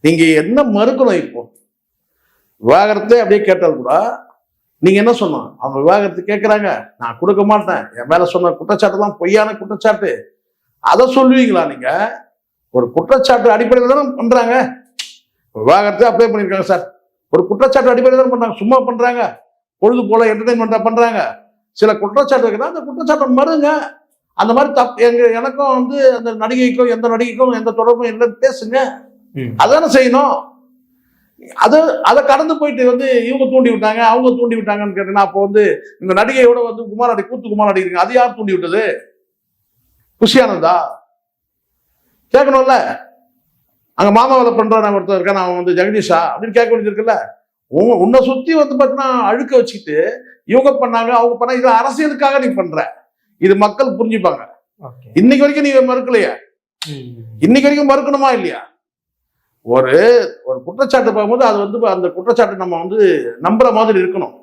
நீங்க என்ன மறுக்கணும் இப்போ? விவாகரத்தை அப்படியே கேட்டால் கூட நீங்க என்ன சொன்னோம்? அவங்க விவாகரத்து கேட்கிறாங்க, நான் கொடுக்க மாட்டேன், என் மேல சொன்ன குற்றச்சாட்டுலாம் பொய்யான குற்றச்சாட்டு, அதை சொல்லுவீங்களா நீங்க? ஒரு குற்றச்சாட்டு அடிப்படையில் தானே பண்றாங்க. விவாகரத்தை அப்ளை பண்ணியிருக்காங்க சார், ஒரு குற்றச்சாட்டு அடிப்படையில் தானே பண்றாங்க. சும்மா பண்றாங்க, பொழுது போல என்டர்டைன்மெண்டா பண்றாங்க. சில குற்றச்சாட்டு இருக்குன்னா அந்த குற்றச்சாட்டை மறுங்க. அந்த மாதிரி எனக்கும் வந்து அந்த நடிகைக்கும் எந்த நடிகைக்கும் எந்த தொடர்பும் இல்லைன்னு பேசுங்க. அதானே செய்யணும். அதை கடந்து போயிட்டு வந்து இவங்க தூண்டி விட்டாங்க, அவங்க தூண்டி விட்டாங்கன்னு கேட்டீங்கன்னா, அப்போ வந்து இந்த நடிகையோட வந்து கூத்து குமார் அடிக்கிறீங்க, அது யார் தூண்டி விட்டது? குஷியானந்தா? கேட்கணும்ல. அங்க மாமா வேலை பண்றான் ஒருத்தர் இருக்கான், அவன் வந்து ஜெகதீஷா அப்படின்னு கேட்க வேண்டியது இருக்குல்ல. உன்னை சுத்தி வந்து பார்த்தீங்கன்னா அழுக்க வச்சுக்கிட்டு இவங்க பண்ணாங்க அவங்க பண்ணாங்க, இது அரசியலுக்காக நீ பண்ற, இது மக்கள் புரிஞ்சுப்பாங்க. இன்னைக்கு வரைக்கும் நீ மறுக்கலையா? இன்னைக்கு வரைக்கும் மறுக்கணுமா இல்லையா? ஒரு ஒரு குற்றச்சாட்டு பார்க்கும்போது அது வந்து அந்த குற்றச்சாட்டு நம்ம வந்து நம்புற மாதிரி இருக்கணும்.